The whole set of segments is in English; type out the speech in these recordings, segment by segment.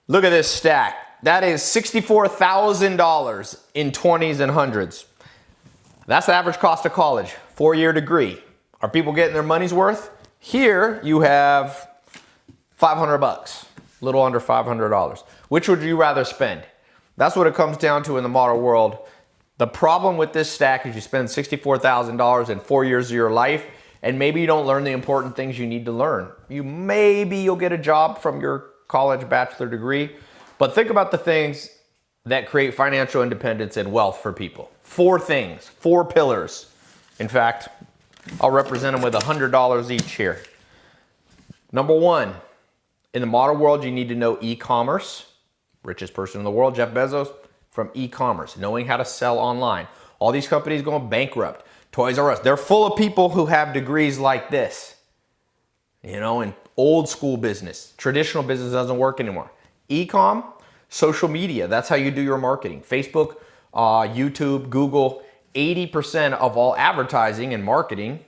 Look at this stack. That is $64,000 in 20s and hundreds. That's the average cost of college, 4-year degree. Are people getting their money's worth? Here you have 500 bucks, a little under $500. Which would you rather spend? That's what it comes down to in the modern world. The problem with this stack is you spend $64,000 in 4 years of your life, and maybe you don't learn the important things you need to learn. You'll get a job from your college bachelor degree, but think about the things that create financial independence and wealth for people. 4 things, 4 pillars. In fact, I'll represent them with $100 each here. Number 1, in the modern world, you need to know e-commerce. Richest person in the world, Jeff Bezos, from e-commerce, knowing how to sell online. All these companies going bankrupt. Toys R Us, they're full of people who have degrees like this. You know, in old school business. Traditional business doesn't work anymore. E-com, social media, that's how you do your marketing. Facebook, YouTube, Google, 80% of all advertising and marketing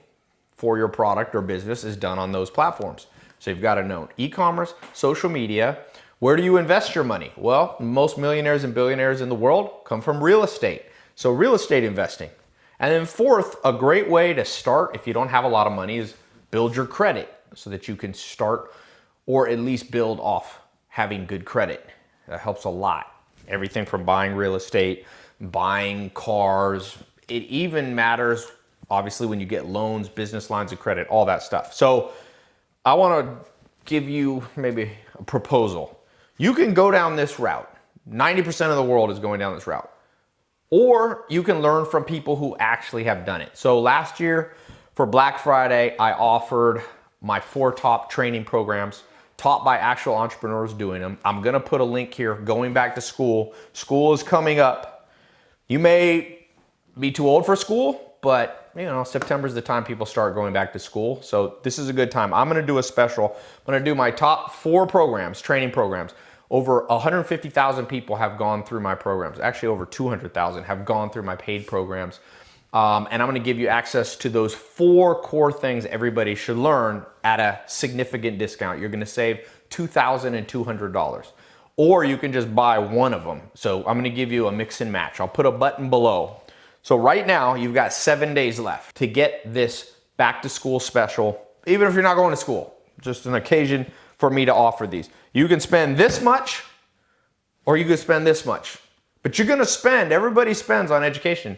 for your product or business is done on those platforms. So you've got to know e-commerce, social media. Where do you invest your money? Well, most millionaires and billionaires in the world come from real estate. So real estate investing. And then 4th, a great way to start if you don't have a lot of money is build your credit so that you can start or at least build off having good credit. That helps a lot. Everything from buying real estate, buying cars. It even matters, obviously, when you get loans, business lines of credit, all that stuff. So I want to give you maybe a proposal. You can go down this route. 90% of the world is going down this route. Or you can learn from people who actually have done it. So last year for Black Friday, I offered my 4 top training programs taught by actual entrepreneurs doing them. I'm gonna put a link here, going back to school. School is coming up. You may be too old for school, but you know, September is the time people start going back to school. So this is a good time. I'm gonna do a special. I'm gonna do my top 4 programs, training programs. Over 150,000 people have gone through my programs. Actually, over 200,000 have gone through my paid programs. And I'm gonna give you access to those 4 core things everybody should learn at a significant discount. You're gonna save $2,200. Or you can just buy one of them. So I'm gonna give you a mix and match. I'll put a button below. So right now, you've got 7 days left to get this back to school special, even if you're not going to school. Just an occasion for me to offer these. You can spend this much, or you can spend this much. But you're gonna spend, everybody spends on education.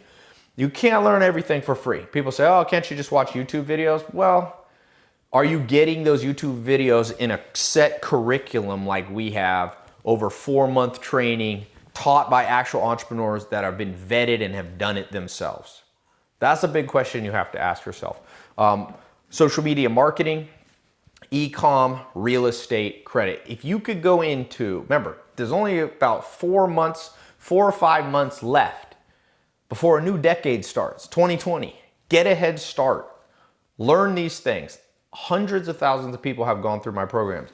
You can't learn everything for free. People say, oh, can't you just watch YouTube videos? Well, are you getting those YouTube videos in a set curriculum like we have, over 4-month training, taught by actual entrepreneurs that have been vetted and have done it themselves? That's a big question you have to ask yourself. Social media marketing, e-com, real estate, credit. If you could go into, remember, there's only about 4 or 5 months left before a new decade starts, 2020. Get a head start. Learn these things. Hundreds of thousands of people have gone through my programs.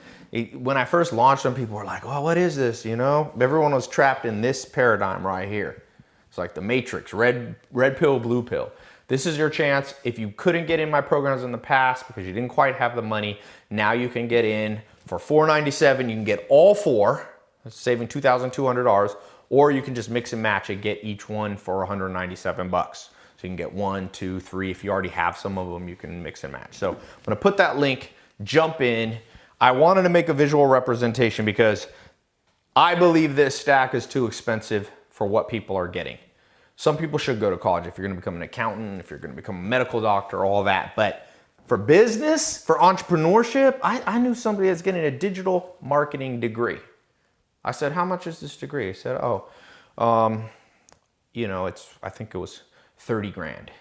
When I first launched them, people were like, oh, what is this? You know, everyone was trapped in this paradigm right here. It's like the Matrix, red pill, blue pill. This is your chance. If you couldn't get in my programs in the past because you didn't quite have the money, now you can get in for $497. You can get all 4, saving $2,200, or you can just mix and match and get each one for 197 bucks. So you can get 1, 2, 3. If you already have some of them, you can mix and match. So I'm gonna put that link, jump in. I wanted to make a visual representation because I believe this stack is too expensive for what people are getting. Some people should go to college if you're gonna become an accountant, if you're gonna become a medical doctor, all that. But for business, for entrepreneurship, I knew somebody that's getting a digital marketing degree. I said, how much is this degree? He said, you know, I think it was 30 grand.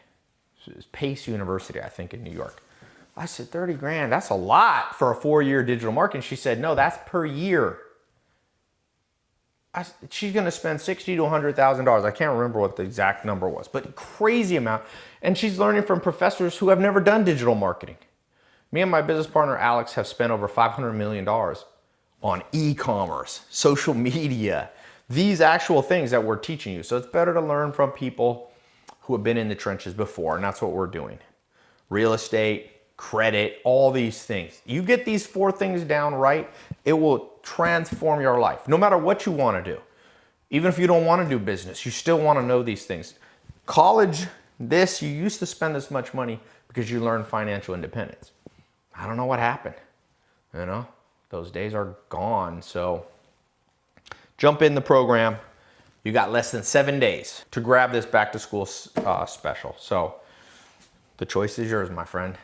It's Pace University, I think, in New York. I said, 30 grand, that's a lot for a 4-year digital marketing. She said, no, that's per year. She's gonna spend $60,000 to $100,000. I can't remember what the exact number was, but crazy amount. And she's learning from professors who have never done digital marketing. Me and my business partner, Alex, have spent over $500 million on e-commerce, social media, these actual things that we're teaching you. So it's better to learn from people who have been in the trenches before, and that's what we're doing. Real estate, credit, all these things. You get these 4 things down right, It will transform your life, no matter what you want to do. Even if you don't want to do business, you still want to know these things. College, you used to spend this much money because you learned financial independence. I don't know what happened. Those days are gone. So jump in the program. You got less than 7 days to grab this back to school special. So the choice is yours, my friend.